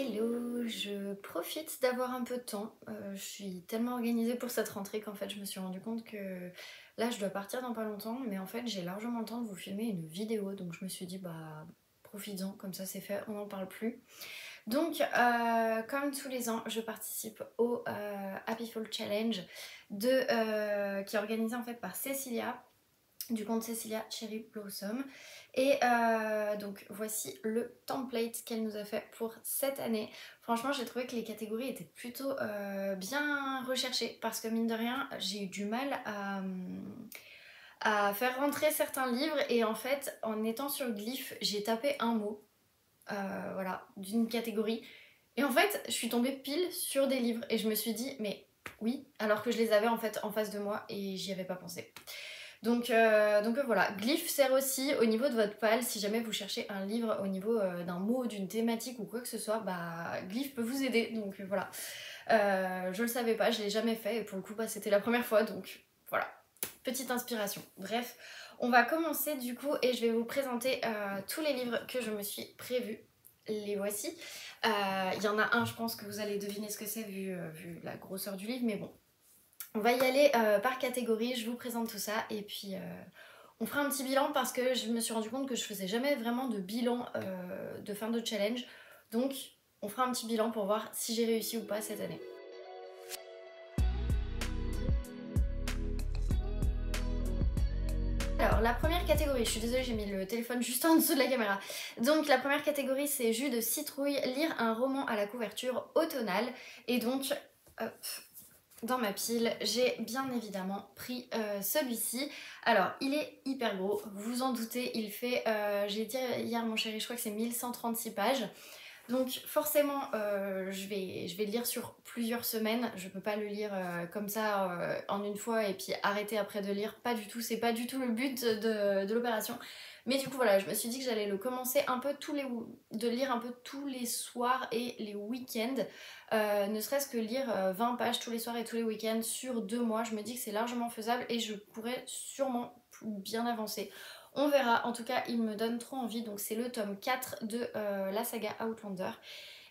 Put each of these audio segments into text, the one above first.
Hello, je profite d'avoir un peu de temps. Je suis tellement organisée pour cette rentrée qu'en fait je me suis rendu compte que là je dois partir dans pas longtemps, mais en fait j'ai largement le temps de vous filmer une vidéo, donc je me suis dit bah profites-en, comme ça c'est fait, on n'en parle plus. Donc comme tous les ans, je participe au Happy Fall Challenge qui est organisé en fait par Cecilia, du compte Cecilia Cherry Blossom. Et donc voici le template qu'elle nous a fait pour cette année. Franchement j'ai trouvé que les catégories étaient plutôt bien recherchées parce que mine de rien j'ai eu du mal à faire rentrer certains livres et en fait en étant sur Glyph j'ai tapé un mot voilà, d'une catégorie et en fait je suis tombée pile sur des livres et je me suis dit mais oui, alors que je les avais en fait en face de moi et j'y avais pas pensé. Donc voilà, Glyph sert aussi au niveau de votre pal. Si jamais vous cherchez un livre au niveau d'un mot, d'une thématique ou quoi que ce soit, bah Glyph peut vous aider. Donc voilà, je le savais pas, je l'ai jamais fait et pour le coup bah, c'était la première fois. Donc voilà, petite inspiration. Bref, on va commencer du coup et je vais vous présenter tous les livres que je me suis prévus. Les voici. Il y en a un, je pense que vous allez deviner ce que c'est vu la grosseur du livre, mais bon. On va y aller par catégorie, je vous présente tout ça et puis on fera un petit bilan parce que je me suis rendu compte que je faisais jamais vraiment de bilan de fin de challenge. Donc on fera un petit bilan pour voir si j'ai réussi ou pas cette année. Alors la première catégorie, je suis désolée j'ai mis le téléphone juste en dessous de la caméra. Donc la première catégorie c'est jus de citrouille, lire un roman à la couverture automnale. Et donc hop, dans ma pile, j'ai bien évidemment pris celui-ci. Alors, il est hyper gros, vous vous en doutez, il fait, j'ai dit hier mon chéri, je crois que c'est 1136 pages. Donc forcément, je vais le lire sur plusieurs semaines. Je peux pas le lire comme ça en une fois et puis arrêter après de lire. Pas du tout, c'est pas du tout le but de l'opération. Mais du coup voilà, je me suis dit que j'allais le commencer un peu de lire un peu tous les soirs et les week-ends. Ne serait-ce que lire 20 pages tous les soirs et tous les week-ends sur 2 mois. Je me dis que c'est largement faisable et je pourrais sûrement bien avancer. On verra, en tout cas il me donne trop envie, donc c'est le tome 4 de la saga Outlander.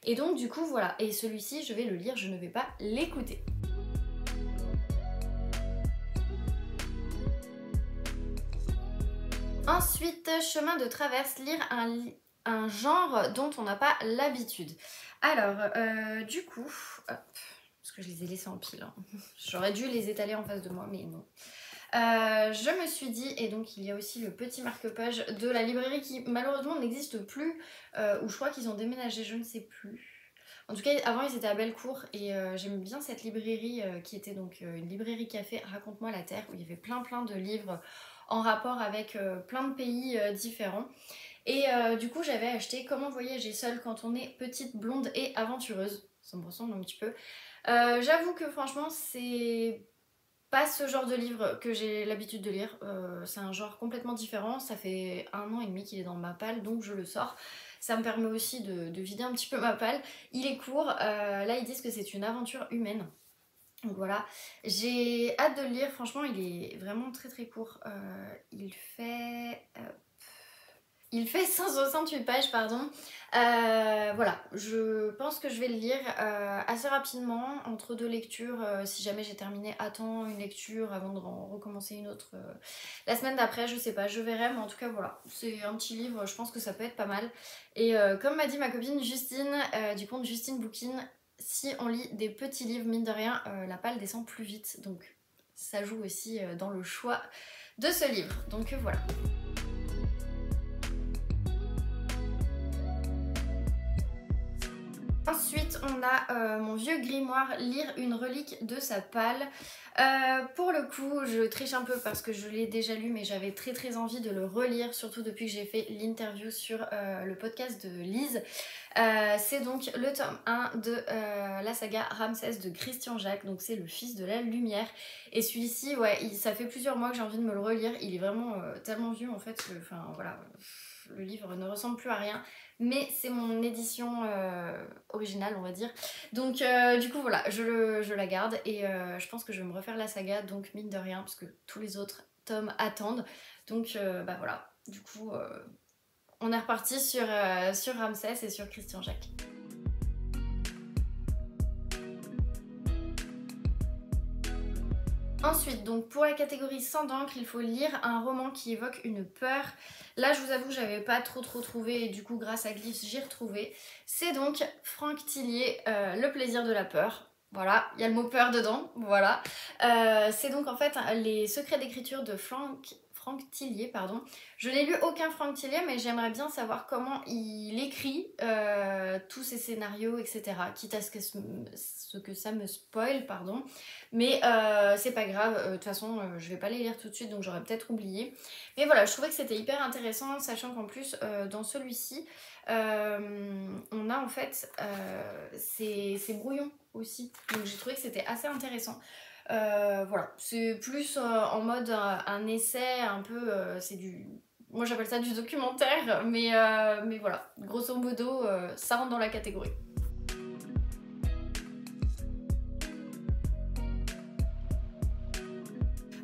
Et donc du coup voilà, et celui-ci je vais le lire, je ne vais pas l'écouter. Ensuite, chemin de traverse, lire un genre dont on n'a pas l'habitude. Alors, du coup, hop, parce que je les ai laissés en pile, hein. J'aurais dû les étaler en face de moi, mais non. Je me suis dit, et donc il y a aussi le petit marque-page de la librairie qui malheureusement n'existe plus, ou je crois qu'ils ont déménagé, je ne sais plus. En tout cas, avant ils étaient à Bellecour et j'aime bien cette librairie qui était donc une librairie café Raconte-moi la Terre, où il y avait plein de livres en rapport avec plein de pays différents. Et du coup, j'avais acheté Comment voyager seule quand on est petite, blonde et aventureuse. Ça me ressemble un petit peu. J'avoue que franchement, c'est pas ce genre de livre que j'ai l'habitude de lire. C'est un genre complètement différent. Ça fait 1 an et demi qu'il est dans ma palle, donc je le sors. Ça me permet aussi de vider un petit peu ma palle. Il est court. Là, ils disent que c'est une aventure humaine. Donc voilà, j'ai hâte de le lire, franchement il est vraiment très court. Il fait 168 pages, pardon. Voilà, je pense que je vais le lire assez rapidement, entre 2 lectures, si jamais j'ai terminé à temps une lecture avant de recommencer une autre la semaine d'après, je sais pas, je verrai, mais en tout cas voilà, c'est un petit livre, je pense que ça peut être pas mal. Et comme m'a dit ma copine Justine, du compte Justine Bookin, si on lit des petits livres, mine de rien, la palle descend plus vite, donc ça joue aussi dans le choix de ce livre, donc voilà. Ensuite, on a mon vieux grimoire, lire une relique de sa palle. Pour le coup, je triche un peu parce que je l'ai déjà lu, mais j'avais très envie de le relire, surtout depuis que j'ai fait l'interview sur le podcast de Lise. C'est donc le tome 1 de la saga Ramsès de Christian Jacques, donc c'est le fils de la lumière. Et celui-ci, ouais, ça fait plusieurs mois que j'ai envie de me le relire. Il est vraiment tellement vieux en fait, enfin voilà, le livre ne ressemble plus à rien. Mais c'est mon édition originale on va dire, donc du coup voilà, je la garde et je pense que je vais me refaire la saga, donc mine de rien parce que tous les autres tomes attendent, donc bah voilà, du coup on est reparti sur Ramsès et sur Christian Jacques. Ensuite, donc pour la catégorie sans d'encre, il faut lire un roman qui évoque une peur. Là, je vous avoue, j'avais pas trop trouvé et du coup, grâce à Glyph, j'ai retrouvé. C'est donc Franck Tillier, Le plaisir de la peur. Voilà, il y a le mot peur dedans, voilà. C'est donc en fait les secrets d'écriture de Franck Tillier, pardon. Je n'ai lu aucun Franck Tillier, mais j'aimerais bien savoir comment il écrit tous ses scénarios, etc. Quitte à ce que ça me spoil, pardon. Mais c'est pas grave, de toute façon je vais pas les lire tout de suite donc j'aurais peut-être oublié. Mais voilà, je trouvais que c'était hyper intéressant, sachant qu'en plus dans celui-ci on a en fait ces brouillons aussi. Donc j'ai trouvé que c'était assez intéressant. Voilà, c'est plus en mode un essai un peu, c'est du... Moi j'appelle ça du documentaire, mais voilà, grosso modo ça rentre dans la catégorie.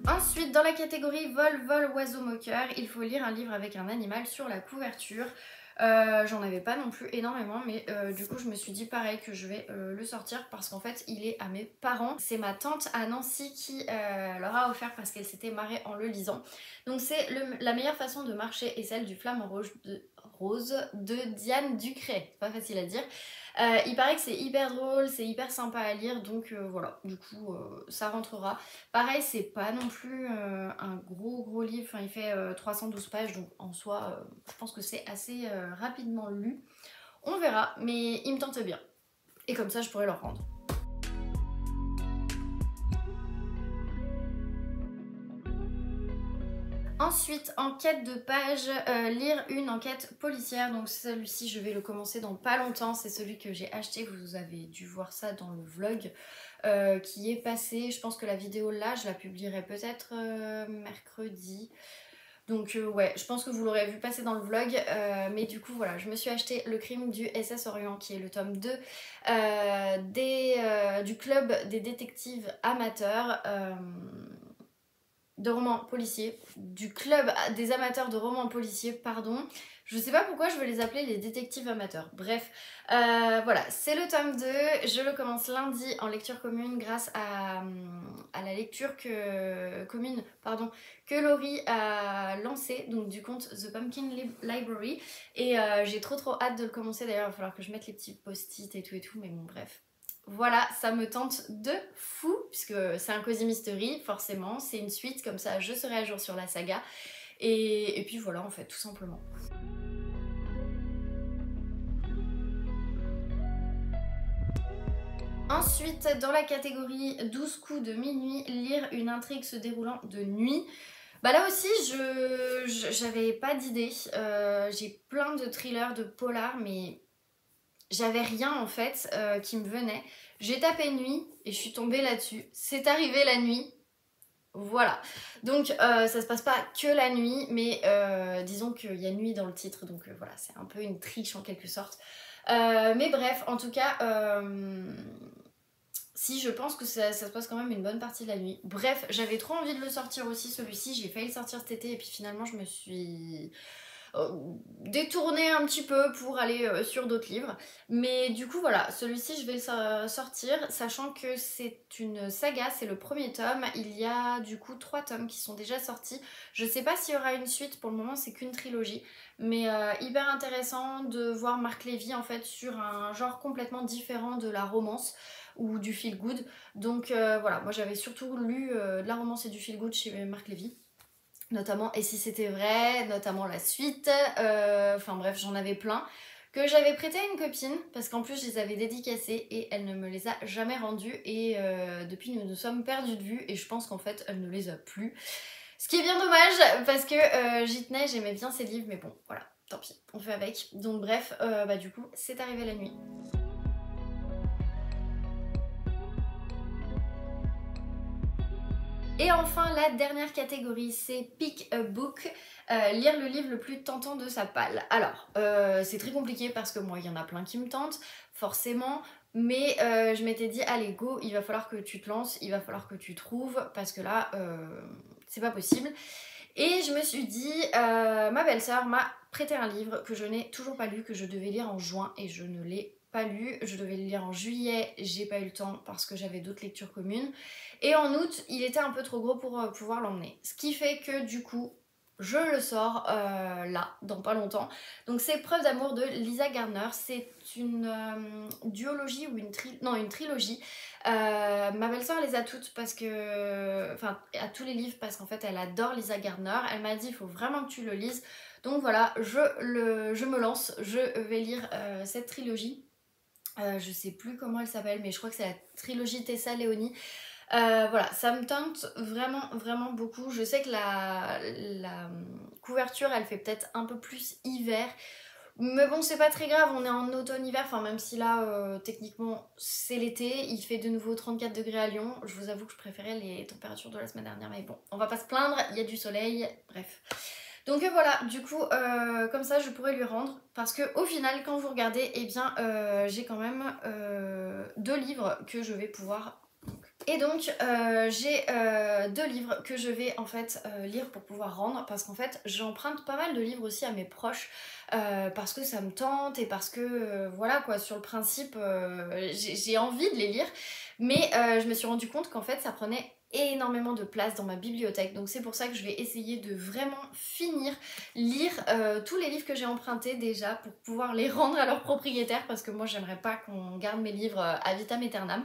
Ensuite, dans la catégorie vol, vol, oiseau moqueur, il faut lire un livre avec un animal sur la couverture. J'en avais pas non plus énormément, mais du coup je me suis dit pareil que je vais le sortir parce qu'en fait il est à mes parents. C'est ma tante à Nancy qui leur a offert parce qu'elle s'était marrée en le lisant. Donc c'est la meilleure façon de marcher est celle du flamant rose de Diane Ducret. Pas facile à dire. Il paraît que c'est hyper drôle, c'est hyper sympa à lire, donc voilà, du coup ça rentrera. Pareil, c'est pas non plus un gros livre, enfin, il fait 312 pages, donc en soi, je pense que c'est assez rapidement lu. On verra, mais il me tente bien. Et comme ça, je pourrais le rendre. Ensuite, enquête de page, lire une enquête policière. Donc celui-ci, je vais le commencer dans pas longtemps. C'est celui que j'ai acheté, vous avez dû voir ça dans le vlog qui est passé. Je pense que la vidéo là, je la publierai peut-être mercredi. Donc ouais, je pense que vous l'aurez vu passer dans le vlog, mais du coup voilà, je me suis acheté Le Crime du SS Orient, qui est le tome 2 du club des détectives amateurs de romans policiers, du club des amateurs de romans policiers, pardon. Je sais pas pourquoi je veux les appeler les détectives amateurs. Bref, voilà, c'est le tome 2. Je le commence lundi en lecture commune grâce à la lecture commune que Laurie a lancée, donc du compte The Pumpkin Library. Et j'ai trop hâte de le commencer. D'ailleurs, il va falloir que je mette les petits post-it et tout, mais bon, bref. Voilà, ça me tente de fou, puisque c'est un Cozy Mystery, forcément, c'est une suite, comme ça je serai à jour sur la saga. Et puis voilà, en fait, tout simplement. Ensuite, dans la catégorie 12 coups de minuit, lire une intrigue se déroulant de nuit. Bah là aussi, j'avais pas d'idée. J'ai plein de thrillers, de polars, mais j'avais rien en fait qui me venait. J'ai tapé nuit et je suis tombée là-dessus. C'est arrivé la nuit. Voilà. Donc ça se passe pas que la nuit, mais disons qu'il y a nuit dans le titre, donc voilà, c'est un peu une triche en quelque sorte. Mais bref, en tout cas, si je pense que ça se passe quand même une bonne partie de la nuit. Bref, j'avais trop envie de le sortir aussi celui-ci, j'ai failli le sortir cet été et puis finalement je me suis détourner un petit peu pour aller sur d'autres livres, mais du coup voilà, celui-ci je vais le sortir, sachant que c'est une saga, c'est le premier tome. Il y a du coup 3 tomes qui sont déjà sortis. Je sais pas s'il y aura une suite, pour le moment c'est qu'une trilogie, mais hyper intéressant de voir Marc Lévy en fait sur un genre complètement différent de la romance ou du feel good. Donc voilà, moi j'avais surtout lu de la romance et du feel good chez Marc Lévy, notamment Et si c'était vrai, notamment la suite, enfin bref, j'en avais plein que j'avais prêté à une copine parce qu'en plus je les avais dédicacés et elle ne me les a jamais rendus, et depuis nous nous sommes perdus de vue et je pense qu'en fait elle ne les a plus, ce qui est bien dommage parce que j'y tenais, j'aimais bien ces livres, mais bon voilà, tant pis, on fait avec. Donc bref, bah du coup c'est arrivé la nuit. Et enfin, la dernière catégorie, c'est Pick a Book, lire le livre le plus tentant de sa palle. Alors, c'est très compliqué parce que moi, il y en a plein qui me tentent, forcément, mais je m'étais dit, allez, go, il va falloir que tu te lances, il va falloir que tu trouves, parce que là, c'est pas possible. Et je me suis dit, ma belle-sœur m'a prêté un livre que je n'ai toujours pas lu, que je devais lire en juin, et je ne l'ai pas lu. Je devais le lire en juillet, j'ai pas eu le temps parce que j'avais d'autres lectures communes. Et en août, il était un peu trop gros pour pouvoir l'emmener. Ce qui fait que du coup, je le sors là, dans pas longtemps. Donc c'est Preuve d'amour de Lisa Gardner. C'est une duologie ou une trilogie. Ma belle-sœur les a toutes parce que... Enfin, à tous les livres parce qu'en fait, elle adore Lisa Gardner. Elle m'a dit, il faut vraiment que tu le lises. Donc voilà, je me lance. Je vais lire cette trilogie. Je sais plus comment elle s'appelle, mais je crois que c'est la trilogie Tessa Leoni. Voilà, ça me tente vraiment, vraiment beaucoup. Je sais que la couverture, elle fait peut-être un peu plus hiver. Mais bon, c'est pas très grave, on est en automne-hiver, enfin même si là, techniquement, c'est l'été. Il fait de nouveau 34 degrés à Lyon. Je vous avoue que je préférais les températures de la semaine dernière, mais bon, on va pas se plaindre, il y a du soleil, bref. Donc voilà, du coup, comme ça, je pourrais lui rendre. Parce que au final, quand vous regardez, eh bien, j'ai quand même 2 livres que je vais pouvoir... Et donc j'ai 2 livres que je vais en fait lire pour pouvoir rendre parce qu'en fait j'emprunte pas mal de livres aussi à mes proches parce que ça me tente et parce que voilà quoi, sur le principe j'ai envie de les lire, mais je me suis rendu compte qu'en fait ça prenait énormément de place dans ma bibliothèque, donc c'est pour ça que je vais essayer de vraiment lire tous les livres que j'ai empruntés déjà pour pouvoir les rendre à leurs propriétaires parce que moi j'aimerais pas qu'on garde mes livres ad vitam aeternam.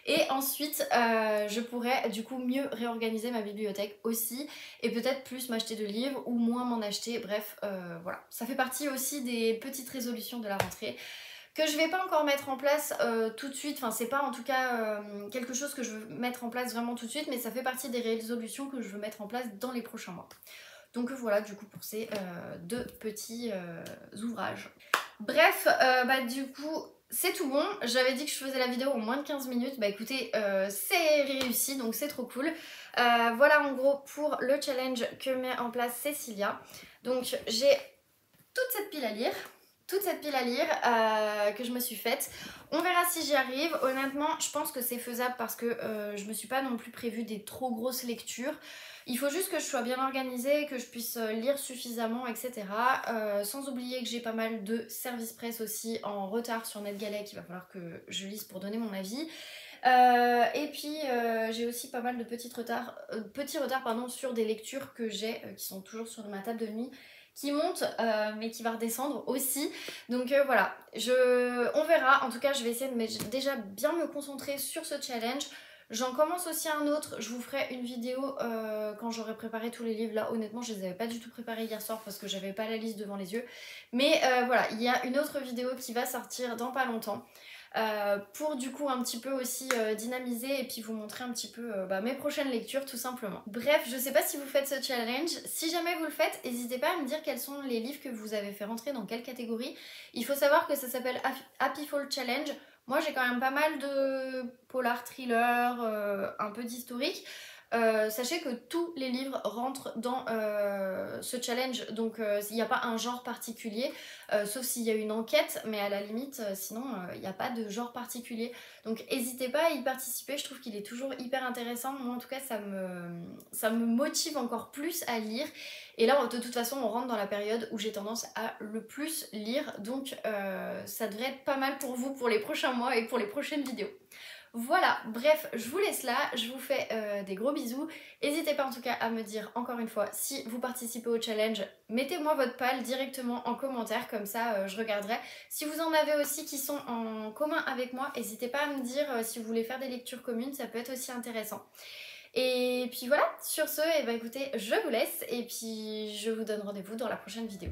Et ensuite, je pourrais du coup mieux réorganiser ma bibliothèque aussi et peut-être plus m'acheter de livres ou moins m'en acheter. Bref, voilà. Ça fait partie aussi des petites résolutions de la rentrée que je vais pas encore mettre en place tout de suite. Enfin, c'est pas en tout cas quelque chose que je veux mettre en place vraiment tout de suite, mais ça fait partie des résolutions que je veux mettre en place dans les prochains mois. Donc voilà, du coup, pour ces 2 petits ouvrages. Bref, du coup... C'est tout bon, j'avais dit que je faisais la vidéo en moins de 15 minutes, bah écoutez, c'est réussi, donc c'est trop cool. Voilà en gros pour le challenge que met en place Cécilia. Donc j'ai toute cette pile à lire, que je me suis faite. On verra si j'y arrive. Honnêtement, je pense que c'est faisable parce que je me suis pas non plus prévu des trop grosses lectures. Il faut juste que je sois bien organisée, que je puisse lire suffisamment, etc. Sans oublier que j'ai pas mal de service presse aussi en retard sur NetGalley qu'il va falloir que je lise pour donner mon avis. Et puis j'ai aussi pas mal de petits retards sur des lectures que j'ai qui sont toujours sur ma table de nuit, qui monte mais qui va redescendre aussi. Donc voilà, on verra. En tout cas, je vais essayer de déjà bien me concentrer sur ce challenge. J'en commence aussi un autre, je vous ferai une vidéo quand j'aurai préparé tous les livres. Là honnêtement je les avais pas du tout préparés hier soir parce que j'avais pas la liste devant les yeux. Mais voilà, il y a une autre vidéo qui va sortir dans pas longtemps. Pour du coup un petit peu aussi dynamiser et puis vous montrer un petit peu mes prochaines lectures tout simplement. Bref, je sais pas si vous faites ce challenge, si jamais vous le faites, n'hésitez pas à me dire quels sont les livres que vous avez fait rentrer dans quelle catégorie. Il faut savoir que ça s'appelle Happy Fall Challenge. Moi j'ai quand même pas mal de polar thriller, un peu d'historique. Sachez que tous les livres rentrent dans ce challenge, donc il n'y a pas un genre particulier, sauf s'il y a une enquête, mais à la limite, sinon il n'y a pas de genre particulier. Donc n'hésitez pas à y participer, je trouve qu'il est toujours hyper intéressant. Moi en tout cas ça me motive encore plus à lire. Et là de toute façon on rentre dans la période où j'ai tendance à le plus lire, donc ça devrait être pas mal pour vous pour les prochains mois et pour les prochaines vidéos. Voilà, bref, je vous laisse là, je vous fais des gros bisous. N'hésitez pas en tout cas à me dire encore une fois si vous participez au challenge. Mettez-moi votre pal directement en commentaire, comme ça je regarderai. Si vous en avez aussi qui sont en commun avec moi, n'hésitez pas à me dire si vous voulez faire des lectures communes, ça peut être aussi intéressant. Et puis voilà, sur ce, écoutez, je vous laisse et puis je vous donne rendez-vous dans la prochaine vidéo.